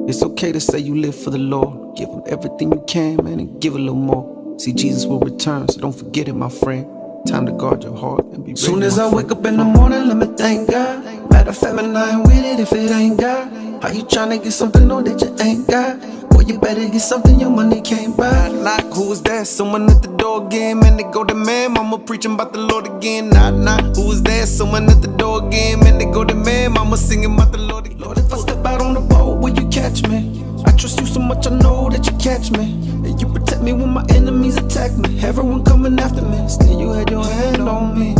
It's okay to say you live for the Lord. Give him everything you can, man, and give a little more. See, Jesus will return, so don't forget it, my friend. Time to guard your heart and be ready. Soon as I wake up in the morning, let me thank God. Matter of fact, man, I ain't with it if it ain't God. How you tryna get something on that you ain't got? Boy, you better get something your money can't buy. Knock, who is that? Someone at the door again, man, they go to man. Mama preaching about the Lord again. Knock, who is that? Someone at the door again, man, they go to man. Mama singing about the Lord again. Lord, if I step out on the boat, will you catch me? I trust you so much, I know that you catch me. And you protect me when my enemies attack me. Everyone coming after me, still you had your hand on me.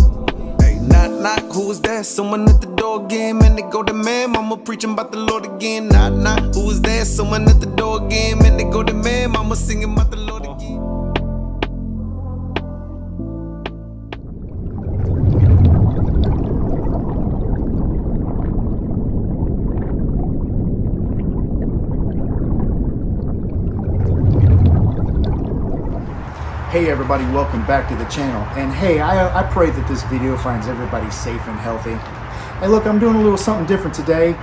Hey, knock, who is that? Someone at the door again, man, they go to man. Mama preaching about the Lord again. Knock, who is that? Someone at the door again, man, they go to man. Mama singing about the Lord again. Hey everybody, welcome back to the channel. And hey, I pray that this video finds everybody safe and healthy. Hey look, I'm doing a little something different today.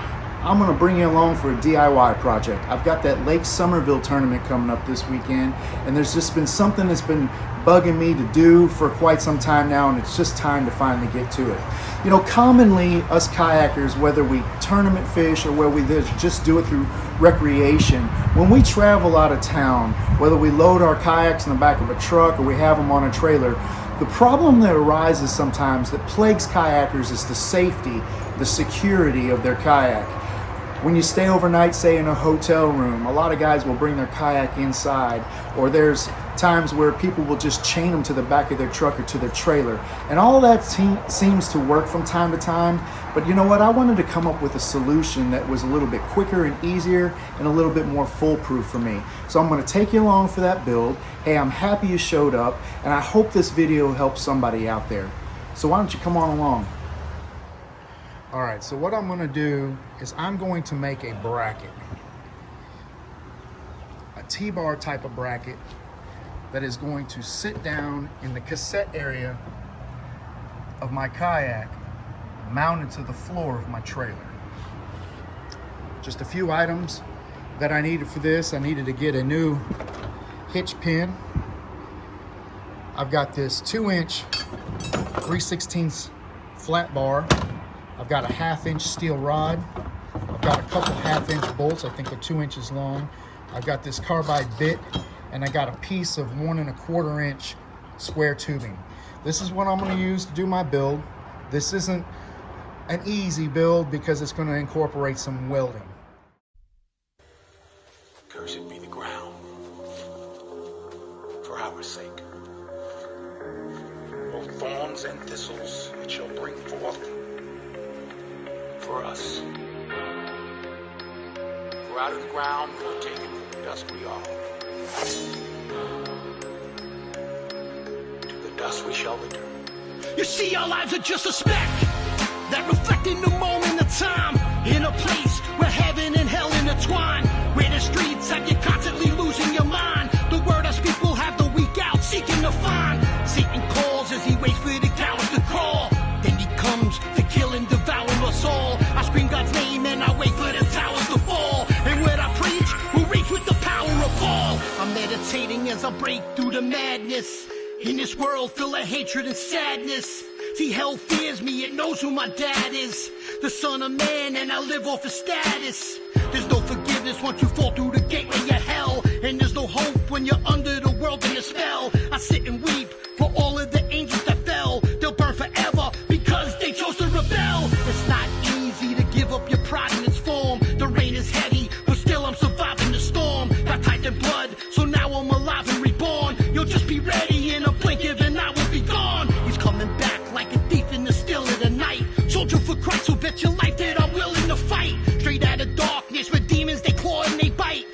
I'm gonna bring you along for a DIY project. I've got that Lake Somerville tournament coming up this weekend, and there's just been something that's been bugging me to do for quite some time now, and it's just time to finally get to it. You know, commonly us kayakers, whether we tournament fish or whether we just do it through recreation, when we travel out of town, whether we load our kayaks in the back of a truck or we have them on a trailer, the problem that arises sometimes that plagues kayakers is the safety, the security of their kayak. When you stay overnight, say in a hotel room, a lot of guys will bring their kayak inside, or there's times where people will just chain them to the back of their truck or to their trailer. And all that seems to work from time to time, but you know what? I wanted to come up with a solution that was a little bit quicker and easier and a little bit more foolproof for me. So I'm gonna take you along for that build. Hey, I'm happy you showed up, and I hope this video helps somebody out there. So why don't you come on along? All right, so what I'm gonna do is I'm going to make a bracket, a T-bar type of bracket that is going to sit down in the cassette area of my kayak, mounted to the floor of my trailer. Just a few items that I needed for this. I needed to get a new hitch pin. I've got this 2-inch 3/16 flat bar. I've got a 1/2-inch steel rod. I've got a couple 1/2-inch bolts. I think they're 2 inches long. I've got this carbide bit, and I got a piece of 1 1/4-inch square tubing. This is what I'm going to use to do my build. This isn't an easy build because it's going to incorporate some welding. Cursed be the ground for our sake. Both thorns and thistles it shall bring forth for us. For out of the ground we are taken, from the dust we are. To the dust we shall return. You see, our lives are just a speck that reflect in the moment of time, in a place where heaven and hell intertwine, where the streets have you constantly losing your mind. The word I speak will have the weak out seeking to find. Satan calls as he waits for the cowards to crawl. Then he comes to kill and devour us all. I scream God's name and I wait for the towers to fall. And when I preach, we'll reach with the power of all. I'm meditating as I break through the madness in this world full of hatred and sadness. See, hell fears me, it knows who my dad is, the son of man, and I live off his status. There's no forgiveness once you fall through the gateway of hell, and there's no hope when you're under the world in a spell. I sit and weep for all of the angels that fell. They'll burn forever because they chose to rebel. It's not easy to give up your pride in its form. The rain is heavy, but still I'm surviving the storm. Baptized in blood, so now I'm alive and reborn. You'll just be ready in a blink of and I will be gone. He's coming back like a thief in the still of the night. Soldier for Christ, so bet your life that I'm willing to fight. Straight out of darkness where demons they claw and they bite.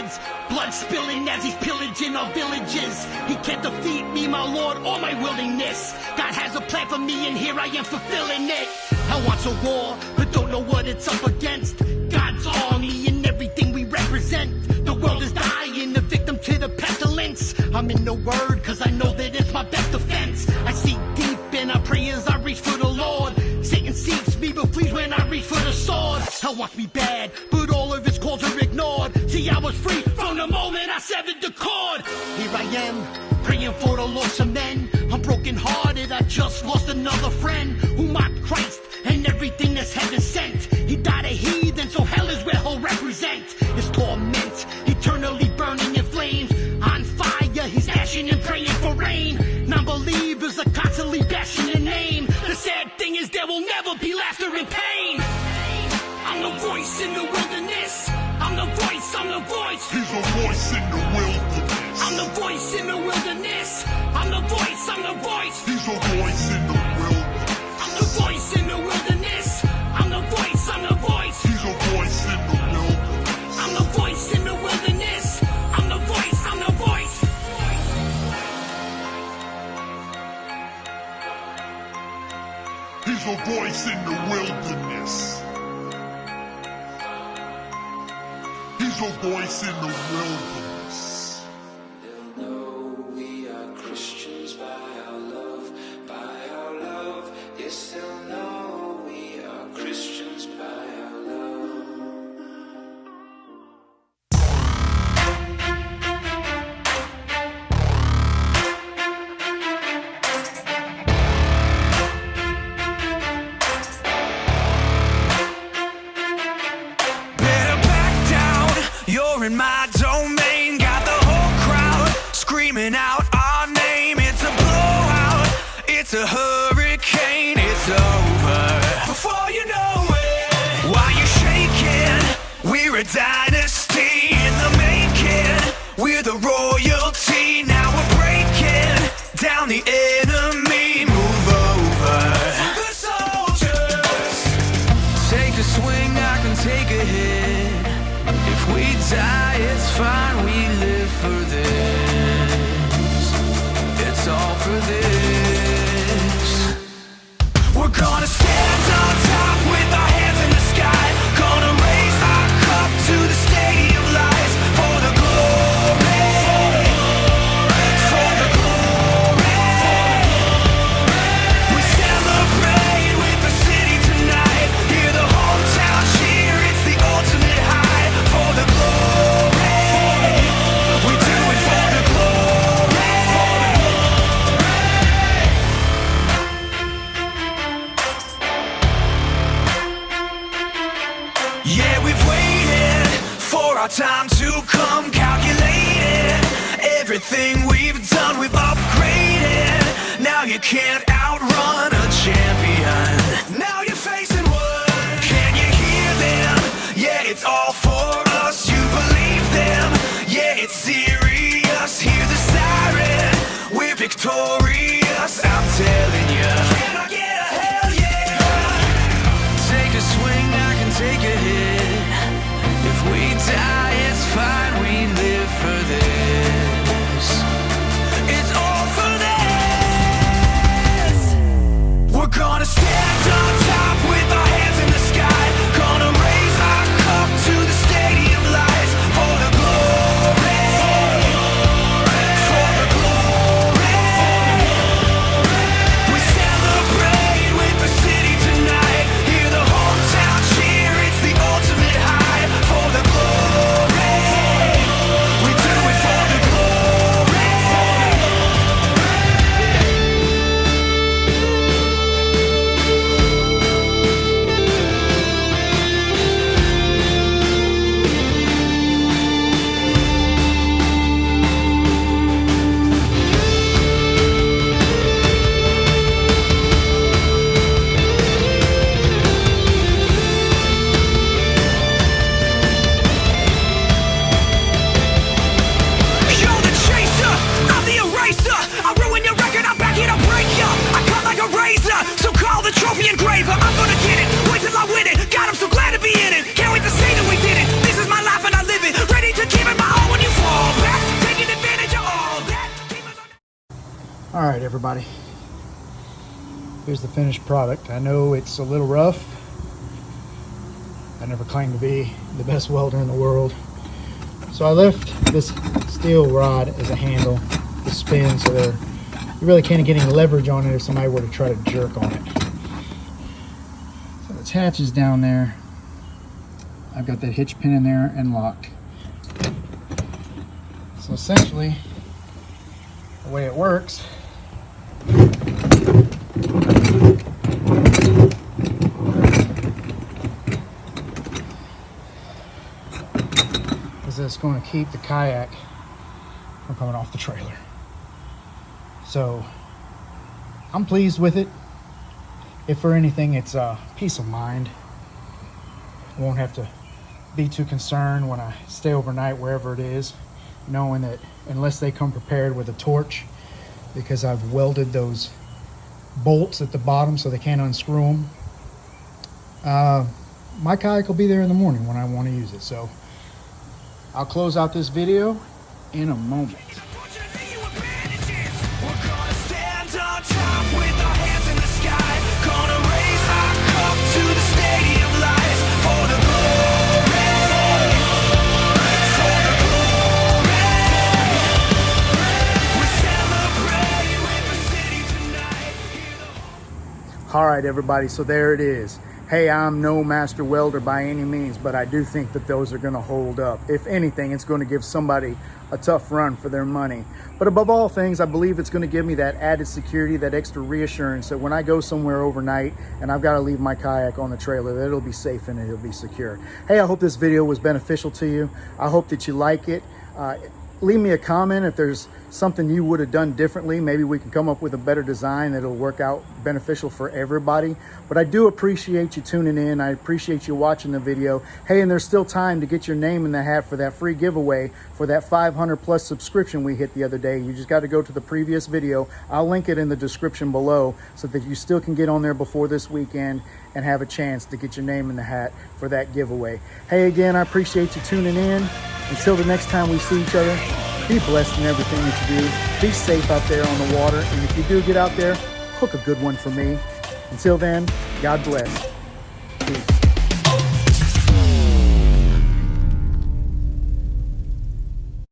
villains. Blood spilling as he's pillaging our villages. He can't defeat me, my lord, or my willingness. God has a plan for me and here I am fulfilling it. I want a war, but don't know what it's up against. God's army and everything we represent. The world is dying, the victim to the pestilence. I'm in the word, cause I know that it's my best defense. I seek deep and I pray as I reach for the Lord. Satan seeks me but flees when I reach for the sword. Hell wants me bad, but all of his calls are ignored. See, I was free from the moment I severed the cord. Here I am, praying for the loss of men. I'm broken hearted, I just lost another friend who mocked Christ and everything that's heaven sent. He died a heathen, so hell is where he'll represent. His torment, eternally burning in flames. On fire, he's ashing and praying for rain. Non-believers are constantly bashing your name. The sad thing is there will never be laughter and pain. I'm the voice in the wilderness. I'm the voice, I'm the voice. He's a voice in the wilderness. I'm the voice in the wilderness. I'm the voice, I'm the voice. He's a voice in the wilderness. I'm the voice in the wilderness. I'm the voice, I'm the voice. He's a voice in the wilderness. I'm the voice in the wilderness. I'm the voice, I'm the voice. He's a voice in the wilderness. He's a voice in the wilderness. They'll know we are Christians by our love, by our love. Yes, they'll know we are Christians by our love. Better back down, you're in my domain. Got the whole crowd screaming out our name. It's a blowout, it's a hurricane. It's over before you know it. Why you shaking? We're a dynasty in the making. We're the royalty. Now we're breaking down the enemy. Move over. The soldiers. Take a swing, I can take a hit. If we die, it's fine, we live for this. It's all for this. We're gonna stand on top with our hands in the sky. Gonna raise our cup to the stadium lights. For the glory, for the glory. We celebrate with the city tonight. Hear the hometown cheer, it's the ultimate high. For the glory, we do it for the glory. Yeah, we've waited for our time to come. Calculated everything we've done, we've upgraded. Now you can't outrun a champion. Now you're facing what? Can you hear them? Yeah, it's all for us. You believe them? Yeah, it's serious. Hear the siren. We're victorious. I'm telling you. Can I get a hell yeah? Take a swing, I can take a hit. If we die, it's fine, we live for this. It's all for this. We're gonna stand on top with our hands in the sky. Gonna raise our cup to the All right, everybody. Here's the finished product. I know it's a little rough. I never claimed to be the best welder in the world. So I left this steel rod as a handle to spin, so you really can't get any leverage on it if somebody were to try to jerk on it. So it attaches down there. I've got that hitch pin in there and locked. So essentially, the way it works is it's going to keep the kayak from coming off the trailer. So I'm pleased with it. If for anything, it's peace of mind. I won't have to be too concerned when I stay overnight wherever it is, knowing that unless they come prepared with a torch, because I've welded those bolts at the bottom so they can't unscrew them, my kayak will be there in the morning when I want to use it. So I'll close out this video in a moment. All right, everybody, so there it is. Hey, I'm no master welder by any means, but I do think that those are going to hold up. If anything, it's going to give somebody a tough run for their money. But above all things, I believe it's going to give me that added security, that extra reassurance that when I go somewhere overnight and I've got to leave my kayak on the trailer, that it'll be safe and it'll be secure. Hey, I hope this video was beneficial to you. I hope that you like it. Leave me a comment if there's something you would have done differently. Maybe we can come up with a better design that'll work out beneficial for everybody. But I do appreciate you tuning in. I appreciate you watching the video. Hey, and there's still time to get your name in the hat for that free giveaway for that 500 plus subscription we hit the other day. You just got to go to the previous video. I'll link it in the description below so that you still can get on there before this weekend and have a chance to get your name in the hat for that giveaway. Hey, again, I appreciate you tuning in. Until the next time we see each other, be blessed in everything that you do. Be safe out there on the water. And if you do get out there, hook a good one for me. Until then, God bless.